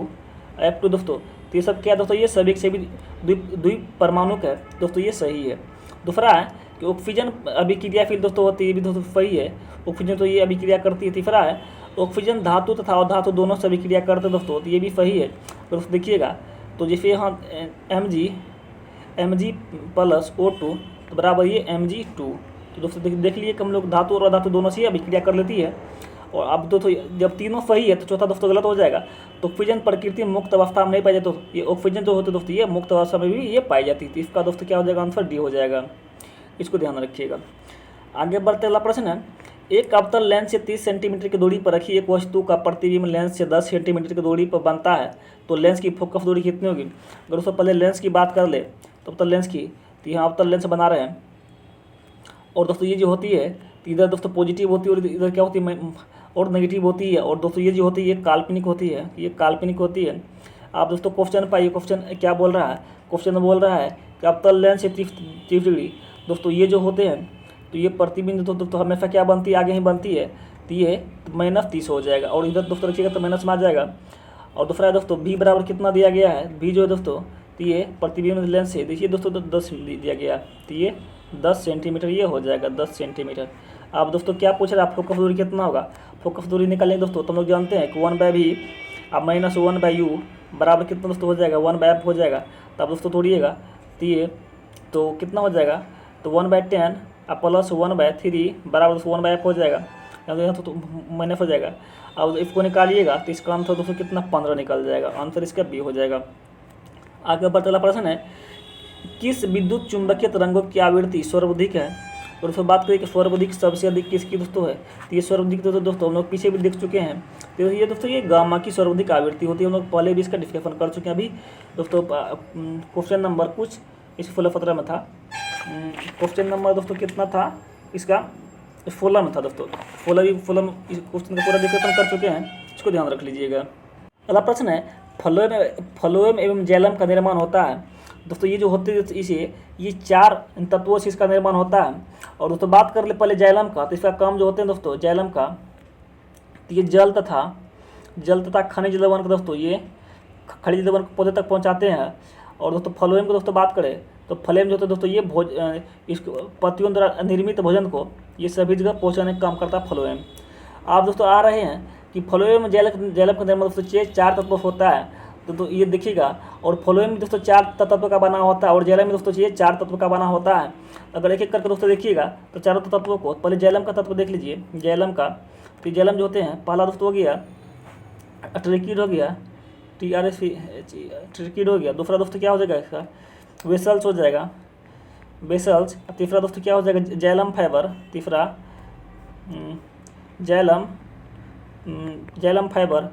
F2 दोस्तों, तो ये सब क्या दोस्तों, ये सभी के सभी द्वीप परमाणु का है दोस्तों, ये सही है। दूसरा है कि ऑक्सीजन अभिक्रियाशील दोस्तों होती है, ये भी दोस्तों सही है, ऑक्सीजन तो ये अभिक्रिया करती है। तीसरा है ऑक्सीजन धातु तथा अधातु दोनों से अभिक्रिया करते हैं दोस्तों, तो ये भी सही है। तो दोस्तों देखिएगा, तो जैसे यहाँ Mg प्लस O2 तो बराबर ये Mg2, तो दोस्तों देख लीजिए कि हम लोग धातु और अधातु दोनों से अभिक्रिया कर लेती है। और अब दोस्तों जब तीनों सही है तो चौथा दोस्तों गलत हो जाएगा। तो ऑक्सीजन प्रकृति मुक्त अवस्था में नहीं पाई जाती, तो ये ऑक्सीजन जो होते दोस्तों ये मुक्त अवस्था में भी ये पाई जाती थी। इसका दोस्तों क्या हो जाएगा, आंसर डी हो जाएगा, इसको ध्यान रखिएगा। आगे बढ़ते अगला प्रश्न है, एक अवतल लेंस से 30 सेंटीमीटर की दूरी पर रखी एक वस्तु का प्रतिबिंब लेंस से 10 सेंटीमीटर की दूरी पर बनता है, तो लेंस की फोकस दूरी कितनी होगी। अगर उससे पहले लेंस की बात कर ले तो अवतल लेंस की, तो यहाँ अवतल लेंस बना रहे हैं और दोस्तों ये जो होती है तो इधर दोस्तों पॉजिटिव होती है और इधर क्या होती है और नेगेटिव होती है। और दोस्तों ये जो होती है ये काल्पनिक होती है, ये काल्पनिक होती है। आप दोस्तों क्वेश्चन पाइए, क्वेश्चन क्या बोल रहा है, क्वेश्चन बोल रहा है कि अवतल लेंस से 30 डिग्री दोस्तों ये जो होते हैं तो ये प्रतिबिंब दोस्तों हमेशा क्या बनती है, आगे ही बनती है, तो ये -30 हो जाएगा और इधर दोस्तों रखिएगा तो माइनस में आ जाएगा। और दूसरा है दोस्तों भी बराबर कितना दिया गया है, भी जो है दोस्तों तो ये प्रतिबिंब लेंस से देखिए दोस्तों तो 10 दिया गया, तो ये 10 सेंटीमीटर ये हो जाएगा, 10 सेंटीमीटर। आप दोस्तों क्या पूछ रहे हैं, आप फोकस दूरी कितना होगा, फोकस दूरी निकालेंगे दोस्तों तो हम लोग जानते हैं कि 1/v अब -1/u बराबर कितना दोस्तों हो जाएगा, 1/f हो जाएगा। तो आप दोस्तों तोड़िएगा तो ये तो कितना हो जाएगा, तो 1/10 अब प्लस 1/3 बराबर दोस्तों 1/f हो जाएगा, यहाँ तो माइनस हो जाएगा। अब इसको निकालिएगा तो इसका आंसर दोस्तों कितना 15 निकल जाएगा, आंसर इसका बी हो जाएगा। आगे बढ़ते अगला प्रश्न है, किस विद्युत चुंबकीय तरंगों की आवृत्ति सर्वाधिक है। और उसमें बात करें कि सर्वाधिक सबसे अधिक किसकी दोस्तों है, तो ये सर्वाधिक दोस्तों हम लोग पीछे भी देख चुके हैं। तो ये दोस्तों ये गामा की सर्वाधिक आवृत्ति होती है, हम लोग पहले भी इसका डिस्कशन कर चुके हैं। अभी दोस्तों क्वेश्चन नंबर कुछ इस 16-17 में था, क्वेश्चन नंबर दोस्तों कितना था इसका 16 में था दोस्तों, 16 क्वेश्चन का पूरा डिस्कशन कर चुके हैं, इसको ध्यान रख लीजिएगा। अगला प्रश्न है, फ्लोएम एवं जैलम का निर्माण होता है दोस्तों, ये जो होते हैं इसे ये 4 तत्वों से इसका निर्माण होता है। और दोस्तों बात कर ले पहले जैलम का, तो इसका काम जो होते हैं दोस्तों जैलम का, तो ये जल तथा खनिज लवण को दोस्तों ये खनिज लवण को पौधे तक पहुंचाते हैं। और दोस्तों फ्लोएम को दोस्तों बात करें तो फ्लेम जो होता है दोस्तों ये इसको पत्तियों द्वारा निर्मित भोजन को ये सभी जगह पहुँचाने का काम करता है फ्लोएम। आप दोस्तों आ रहे हैं कि फ्लोएम जैलम का निर्माण दोस्तों 4 तत्व होता है, तो ये देखिएगा। और फ्लोएम में दोस्तों 4 तत्व का बना होता है और जैलम में दोस्तों ये 4 तत्व का बना होता है। अगर एक एक करके दोस्तों देखिएगा तो चारों तत्वों को, पहले जैलम का तत्व देख लीजिए, जैलम का, तो जैलम जो होते हैं पहला दोस्तों हो गया ट्रिकिड हो गया, ट्रिकिड हो गया। दूसरा दोस्तों क्या हो जाएगा इसका वेसल्स हो जाएगा, वेसल्स। तीसरा दोस्तों क्या हो जाएगा जैलम फाइबर, तीसरा जैलम फाइबर।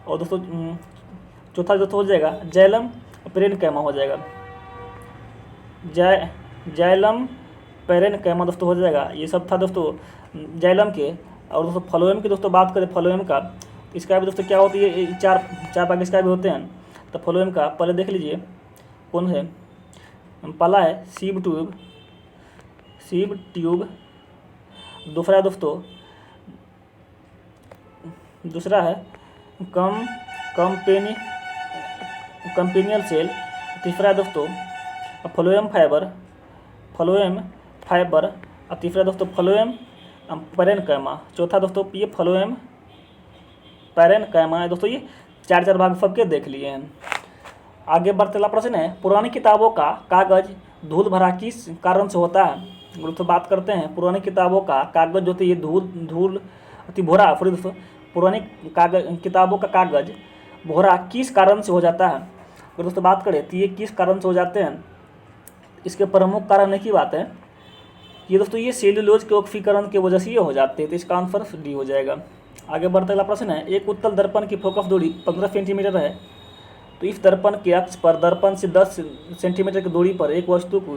और दोस्तों चौथा दोस्तों हो जाएगा जैलम पेरेनकाइमा हो जाएगा, जैलम पेरेनकाइमा दोस्तों हो जाएगा। ये सब था दोस्तों जैलम के। और दोस्तों फ्लोएम की दोस्तों बात करें फ्लोएम का, इसका भी दोस्तों क्या होती है, चार भाग इसका भी होते हैं। तो फ्लोएम का पहले देख लीजिए कौन है, पहला है सीब ट्यूब। दूसरा है कंपेनियल सेल। तीसरा है दोस्तों फ्लोएम फाइबर और तीसरा दोस्तों फ्लोएम पेरेनकाइमा। चौथा दोस्तों ये फ्लोएम पेरेनकाइमा है दोस्तों। ये 4 भाग सबके देख लिए हैं। आगे बढ़ते अगला प्रश्न है, पुरानी किताबों का कागज धूल भरा किस कारण से होता है। दोस्तों बात करते हैं पुरानी किताबों का कागज जो होती है ये धूल भोरा दोस्तों, पुरानी किताबों का कागज भोरा किस कारण से हो जाता है। अगर दोस्तों बात करें तो ये किस कारण से हो जाते हैं, इसके प्रमुख कारण एक ही बात है, ये दोस्तों ये सेल्यूलोज के ऑक्सीकरण की वजह से ये हो जाते हैं, तो इसका आंसर डी हो जाएगा। आगे बढ़ते अगला प्रश्न है, एक उत्तल दर्पण की फोकस दूरी 15 सेंटीमीटर है, तो इस दर्पण के अक्ष पर दर्पण से 10 सेंटीमीटर की दूरी पर एक वस्तु को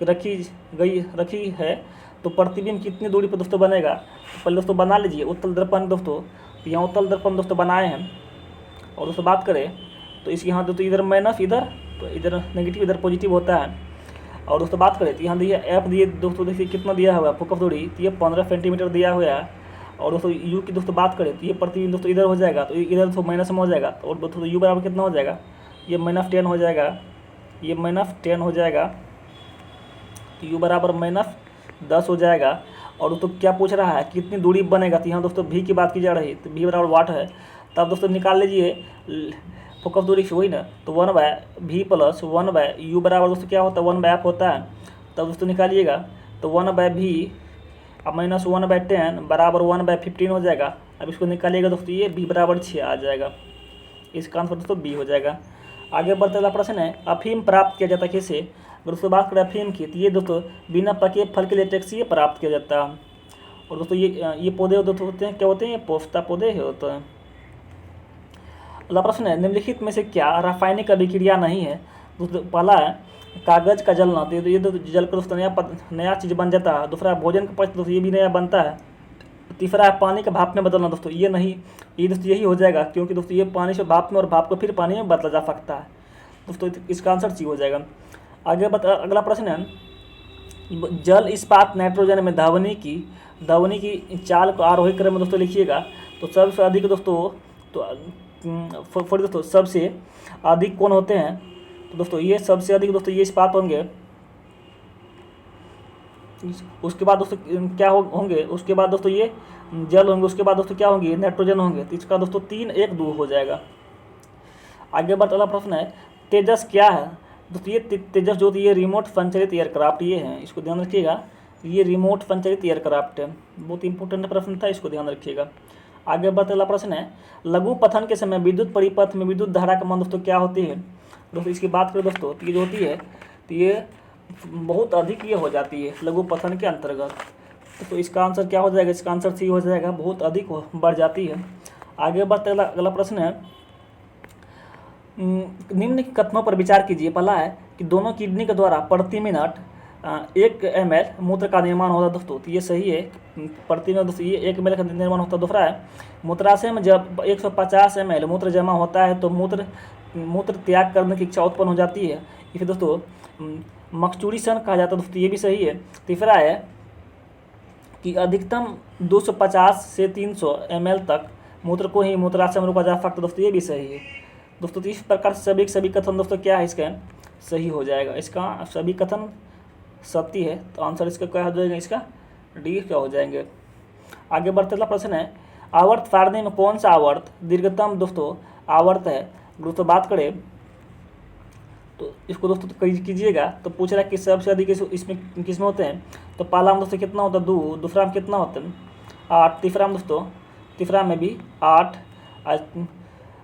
रखी है, तो प्रतिबिंब कितनी दूरी पर दोस्तों बनेगा। तो पहले दोस्तों बना लीजिए उत्तल दर्पण दोस्तों, तो यहाँ उत्तल दर्पण दोस्तों बनाए हैं। और दोस्तों बात करें तो इसके यहाँ दोस्तों इधर माइनस इधर तो इधर नेगेटिव इधर पॉजिटिव होता है। और दोस्तों बात करें तो यहाँ दिया एफ दिए दोस्तों, देखिए कितना दिया हुआ है फोकस दूरी, तो ये 15 सेंटीमीटर दिया हुआ है। और दोस्तों यू की दोस्तों बात करें तो ये प्रतिबिंब दोस्तों इधर हो जाएगा, तो इधर दोस्तों माइनस में हो जाएगा। और दोस्तों यू बराबर कितना हो जाएगा, ये -10 हो जाएगा, ये -10 हो जाएगा, तो यू बराबर -10 हो जाएगा। और दोस्तों क्या पूछ रहा है कितनी दूरी बनेगा, तो यहाँ दोस्तों भी की बात की जा रही है, तो भी बराबर वाट है। तब दोस्तों निकाल लीजिए फोकस दूरी से, वही ना, तो 1/v + 1/u बराबर दोस्तों क्या होता है 1/f होता है। तब दोस्तों निकालिएगा तो 1/v अब -1/10 बराबर 1/15 हो जाएगा। अब इसको निकालिएगा दोस्तों, ये v बराबर 6 आ जाएगा। इसका आंसर दोस्तों b हो जाएगा। आगे बढ़ते वाला प्रश्न है, अफीम प्राप्त किया जाता है कैसे। अगर दोस्तों बात करें अफीम की, तो ये दोस्तों बिना पके फल के लेटेक्स प्राप्त किया जाता है। और दोस्तों ये पौधे दोस्तों होते हैं, क्या होते हैं, ये पोस्ता पौधे होते हैं। अगला प्रश्न है, निम्नलिखित में से क्या रासायनिक अभिक्रिया नहीं है। दोस्तों पहला है कागज का जलना, तो ये तो जल कर दोस्तों नया चीज़ बन जाता है। दूसरा भोजन का पच दोस्तों ये भी नया बनता है। तीसरा है पानी का भाप में बदलना, दोस्तों ये नहीं, ये दोस्तों यही हो जाएगा, क्योंकि दोस्तों ये पानी से भाप में और भाप को फिर पानी में बदला जा सकता है। दोस्तों इसका आंसर सी हो जाएगा। आगे अगला प्रश्न है, जल इस्पात नाइट्रोजन में धावनी की चाल को आरोही क्रम में दोस्तों लिखिएगा। तो सबसे अधिक दोस्तों सबसे अधिक कौन होते हैं, तो दोस्तों ये सबसे अधिक दोस्तों ये इस्पात होंगे। उसके बाद दोस्तों क्या होंगे, उसके बाद दोस्तों ये जल होंगे, उसके बाद दोस्तों क्या होंगे, नाइट्रोजन होंगे। तो इसका दोस्तों 3, 1, 2 हो जाएगा। आगे बढ़ते वाला प्रश्न है, तेजस क्या है। दोस्तों ये तेजस जो ये रिमोट संचालित एयरक्राफ्ट ये है, इसको ध्यान रखिएगा, ये रिमोट संचालित एयरक्राफ्ट है। बहुत इंपॉर्टेंट प्रश्न था, इसको ध्यान रखिएगा। आगे बढ़ते वाला प्रश्न है, लघु पथन के समय विद्युत परिपथ में विद्युत धारा का मान दोस्तों क्या होती है। दोस्तों इसकी बात करें दोस्तों, तो ये जो होती है, तो ये बहुत अधिक ये हो जाती है लघु पथन के अंतर्गत। तो इसका आंसर क्या हो जाएगा, इसका आंसर सी हो जाएगा, बहुत अधिक बढ़ जाती है। आगे बढ़ते अगला प्रश्न है, निम्न कथनों पर विचार कीजिए। पहला है कि दोनों किडनी के द्वारा प्रति मिनट 1 ml मूत्र का निर्माण होता है। दोस्तों तो ये सही है, प्रति मिनट दोस्तों ये 1 ml का निर्माण होता है। दूसरा है, मूत्राशय में जब 150 ml मूत्र जमा होता है तो मूत्र त्याग करने की इच्छा उत्पन्न हो जाती है। इसे दोस्तों मक्चुरीशन कहा जाता है। दोस्तों ये भी सही है। तीसरा है कि अधिकतम 250 से 300 ml तक मूत्र को ही मूत्राशय में रोका जा सकता है। दोस्तों ये भी सही है। दोस्तों तो इस प्रकार सभी कथन दोस्तों क्या है, इसका सही हो जाएगा। इसका सभी कथन सत्य है, तो आंसर इसका क्या हो जाएगा, इसका डी क्या हो जाएंगे। आगे बढ़ते अगला प्रश्न है, आवर्त सारणी में कौन सा आवर्त दीर्घतम दोस्तों आवर्त है। दोस्तों बात करें तो इसको दोस्तों कीजिएगा, तो पूछ रहा है कि सबसे अधिक इसमें किसमें होते हैं। तो पहला में दोस्तों कितना होता है 2, दूसरा में कितना होता है 8, तीसरा में भी 8,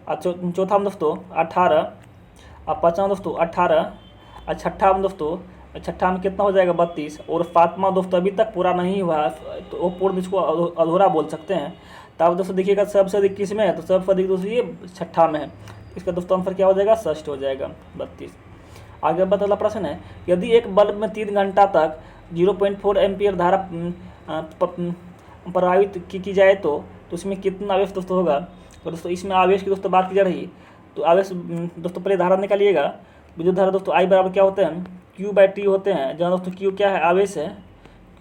चौथा में दोस्तों 18, और पाँचवा दोस्तों 18, और छठा में कितना हो जाएगा 32, और सातवां दोस्तों अभी तक पूरा नहीं हुआ है, तो वो पूर्ण इसको अधूरा बोल सकते हैं। तब दोस्तों देखिएगा सबसे अधिक किस में है, तो सबसे अधिक दोस्तों ये छठा में है। इसका दोस्तों आंसर क्या हो जाएगा, षष्ठ हो जाएगा 32। आगे बदला प्रश्न है, यदि एक बल्ब में 3 घंटा तक 0.4 एम्पियर धारा प्रवाहित की जाए तो उसमें कितना आवेश दोस्तों होगा। तो दोस्तों इसमें आवेश की दोस्तों बात की जा रही, तो आवेश दोस्तों पहले धारा निकालिएगा। विद्युत धारा दोस्तों आई बराबर क्या होते हैं, Q/T होते हैं, जहाँ दोस्तों Q क्या है, आवेश है।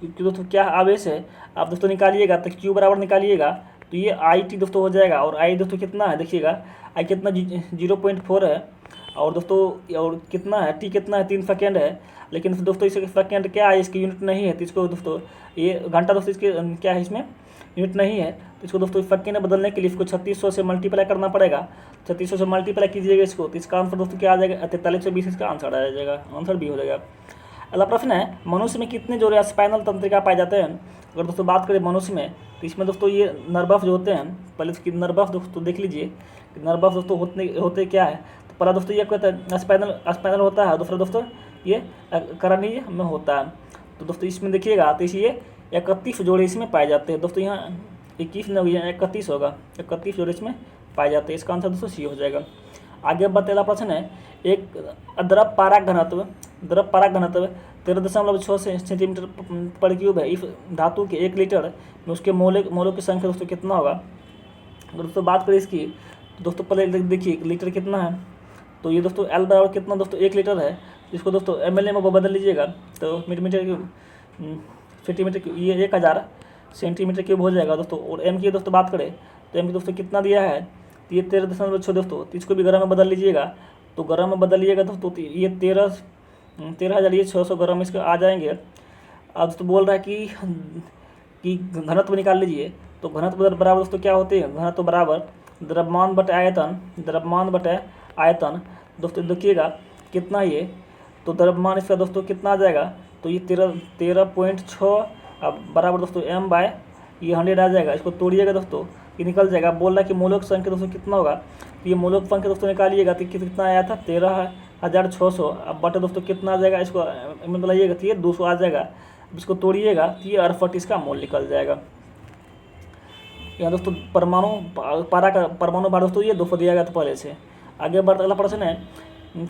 Q दोस्तों क्या है, आवेश है। आप दोस्तों निकालिएगा तो Q बराबर निकालिएगा, तो ये IT दोस्तों हो जाएगा। और I दोस्तों कितना है, देखिएगा I कितना 0.4 है, और दोस्तों और कितना है, T कितना है 3 सेकेंड है। लेकिन दोस्तों इसके सेकेंड क्या है, इसकी यूनिट नहीं है, तो इसको दोस्तों ये घंटा दोस्तों इसके क्या है, इसमें यूनिट नहीं है। तो इसको दोस्तों सेकेंड में बदलने के लिए इसको 3600 से मल्टीप्लाई करना पड़ेगा। 3600 से मल्टीप्लाई कीजिएगा इसको, तो इसका आंसर दोस्तों क्या आ जाएगा, 4320 इसका आंसर आ जाएगा, आंसर भी हो जाएगा। अगला प्रश्न है, मनुष्य में कितने जोड़े स्पाइनल तंत्रिका पाए जाते हैं। अगर दोस्तों बात करें मनुष्य में, तो इसमें दोस्तों ये नर्वस जो होते हैं, पहले इसकी नर्वस दोस्तों देख लीजिए, नर्वस दोस्तों होते क्या है। तो पहला दोस्तों ये कहता है स्पाइनल होता है, दूसरा दोस्तों ये करणीय में होता है। तो दोस्तों इसमें देखिएगा तो ये 31 जोड़े इसमें पाए जाते हैं। दोस्तों यहाँ 21 नहीं होगा, 31 होगा, 31 जोड़े इसमें पाए जाते हैं। इसका आंसर दोस्तों सी हो जाएगा। आगे बढ़ते प्रश्न है, एक द्रव पारा घनत्व 13.6 सेंटीमीटर पर क्यूब है। इस धातु के 1 लीटर में उसके मोलों की संख्या दोस्तों कितना होगा। दोस्तों बात करें इसकी, दोस्तों पहले देखिए लीटर कितना है, तो ये दोस्तों एल बराबर कितना दोस्तों 1 लीटर है, इसको दोस्तों ml में बदल लीजिएगा तो सेंटीमीटर ये 1000 सेंटीमीटर क्यूब हो जाएगा दोस्तों। और एम की दोस्तों बात करें तो एम की दोस्तों कितना दिया है, तो ये 13.6 दोस्तों, तो इसको भी ग्राम में बदल लीजिएगा, तो ग्राम में बदल लीजिएगा दोस्तों, तो ये 13,600 ग्राम इसके आ जाएंगे। अब दोस्तों बोल रहा है कि घनत्व निकाल लीजिए, तो घनत्व बराबर दोस्तों क्या होते हैं, घनत्व बराबर द्रव्यमान बटे आयतन दोस्तों देखिएगा कितना ये, तो द्रव्यमान इसका दोस्तों कितना आ जाएगा, तो ये 13.6 अब बराबर दोस्तों m बाय ये 100 आ जाएगा। इसको तोड़िएगा दोस्तों, ये निकल जाएगा। बोल रहा है कि मूलक संख्या दोस्तों कितना होगा, तो ये मूलक संख्या दोस्तों निकालिएगा तो कितना आया था 13,600, अब बटे दोस्तों कितना आ जाएगा, इसको मिलाइएगा तो ये 200 आ जाएगा। अब इसको तोड़िएगा तो ये 68 इसका मोल निकल जाएगा। यहाँ दोस्तों परमाणु भार दोस्तों ये 200 दिया गया था पहले से। आगे बढ़ अगला प्रश्न है,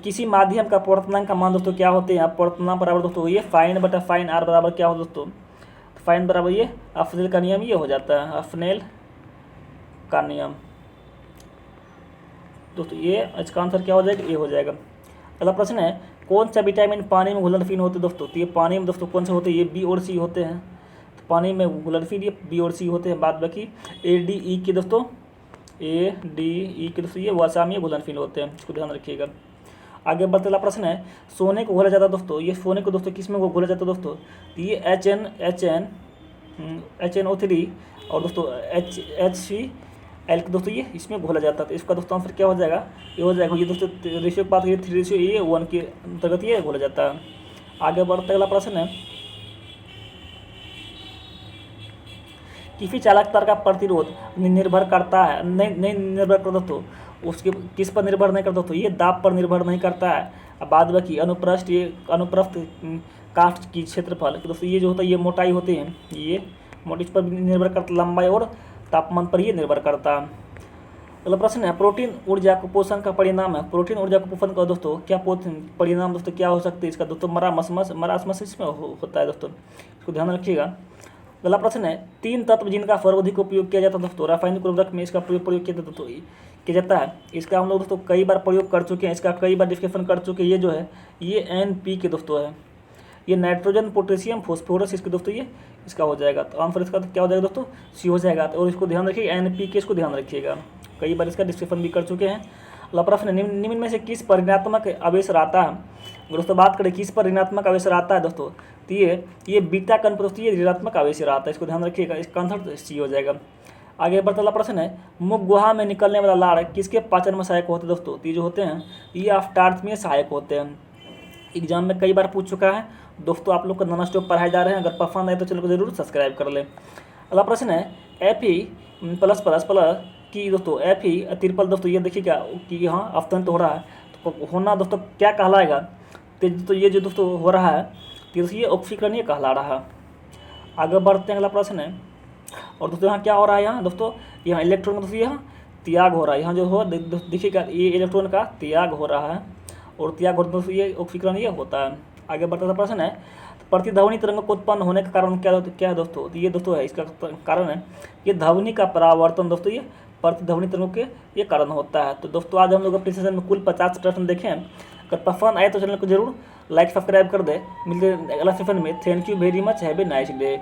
किसी माध्यम का अपवर्तनांक का मान दोस्तों क्या होते हैं, अपवर्तनांक बराबर दोस्तों ये फाइन बटा फाइन आर बराबर क्या हो दोस्तों, फाइन बराबर ये अफनेल का नियम ये हो जाता है, अफनेल का नियम दोस्तों, ये इसका आंसर क्या हो जाएगा, ये हो जाएगा। अगला प्रश्न है, कौन सा विटामिन पानी में घुलनशील होते दोस्तों, तो ये पानी में दोस्तों कौन से होते हैं, ये बी और सी होते हैं, तो पानी में घुलनशील ये बी और सी होते हैं। बाद बाकी ए डी ई के दोस्तों ये वसा में घुलनशील होते हैं, इसको ध्यान रखिएगा। आगे बढ़ते वाला प्रश्न है, सोने को घोला जाता दोस्तों, ये सोने को दोस्तों किस में घोला जाता दोस्तों, तो ये HNO3 और दोस्तों HCl दोस्तों ये इसमें घोला जाता है। तो इसका दोस्तों आंसर क्या हो जाएगा, ये हो जाएगा, ये दोस्तों रेशियो की बात करिए 3:1 के अंतर्गत ये घोला जाता है। आगे बढ़ते अगला प्रश्न है, किसी चालक तार का प्रतिरोध निर्भर करता है नहीं निर्भर करता दोस्तों, उसके किस पर निर्भर नहीं करता, तो ये दाब पर निर्भर नहीं करता है। अब बाद बाकी अनुप्रस्थ काष्ठ की क्षेत्रफल दोस्तों ये जो होता है ये मोटाई होती है, ये इस पर निर्भर करता, लंबाई और तापमान पर ये निर्भर करता है। अगला प्रश्न है, प्रोटीन ऊर्जा कुपोषण का परिणाम है, प्रोटीन ऊर्जा कुपोषण का दोस्तों क्या परिणाम दोस्तों क्या हो सकते हैं, इसका दोस्तों मरासमस इसमें होता है दोस्तों, इसको ध्यान रखिएगा। अगला प्रश्न है, 3 तत्व जिनका सर्वाधिक उपयोग किया जाता है दोस्तों, रासायनिक उर्वरक में इसका प्रयोग किया जाता है, इसका हम लोग दोस्तों कई बार प्रयोग कर चुके हैं, इसका कई बार डिस्कशन कर चुके हैं। ये जो है ये NP के दोस्तों है, ये नाइट्रोजन पोटेशियम फॉस्फोरस इसके दोस्तों ये इसका हो जाएगा, तो आंसर इसका तो क्या हो जाएगा दोस्तों, सी हो जाएगा। और इसको ध्यान रखिएगा NP इसको ध्यान रखिएगा, कई बार इसका डिस्कशन भी कर चुके हैं। अगला प्रश्न, निम्न में से किस पर ऋणात्मक आवेश रहता है, दोस्तों बात करें किस पर ऋणात्मक आवेश रहता है दोस्तों, तो ये बीटा कण पर दोस्तों ये ऋणात्मक आवेश रहता है, इसको ध्यान रखिएगा, इसका आंसर सी हो जाएगा। आगे बढ़ता हुआ प्रश्न है, मुख गुहा में निकलने वाला लाड़ किसके पाचन में सहायक होते हैं दोस्तों, तो ये जो होते हैं ये आफ्टार्थ में सहायक होते हैं, एग्जाम में कई बार पूछ चुका है दोस्तों, आप लोग को नॉन स्टॉप पढ़ाए जा रहे हैं। अगर पसंद आए तो चैनल को जरूर सब्सक्राइब कर लें। अगला प्रश्न है, Fe++ की दोस्तों Fe ट्रिपल दोस्तों ये देखिएगा कि यहाँ अवतरण हो रहा है, तो होना दोस्तों क्या कहलाएगा, तो ये जो दोस्तों हो रहा है तो ये ऑक्सीकरण कहला रहा है। आगे बढ़ते हैं, अगला प्रश्न है, और दोस्तों यहाँ क्या हो रहा है, यहाँ दोस्तों यहाँ इलेक्ट्रॉन दोस्तों यहाँ त्याग हो रहा है, यहाँ जो हो देखिएगा ये इलेक्ट्रॉन का त्याग हो रहा है, और त्याग होता दोस्तों ये ऑक्सीकरण ये होता है। आगे बढ़ता प्रश्न है, प्रतिध्वनि तरंग को उत्पन्न होने का कारण क्या है दोस्तों, तो ये दोस्तों है इसका कारण है ये ध्वनि का परावर्तन दोस्तों, ये प्रतिध्वनि तरंगों के ये कारण होता है। तो दोस्तों आज हम लोग अपने सेशन में कुल 50 प्रश्न देखें, अगर पसंद आए तो चैनल को जरूर लाइक सब्सक्राइब कर दे। मिलते हैं अगला सेशन में, thank you very much, have a nice day.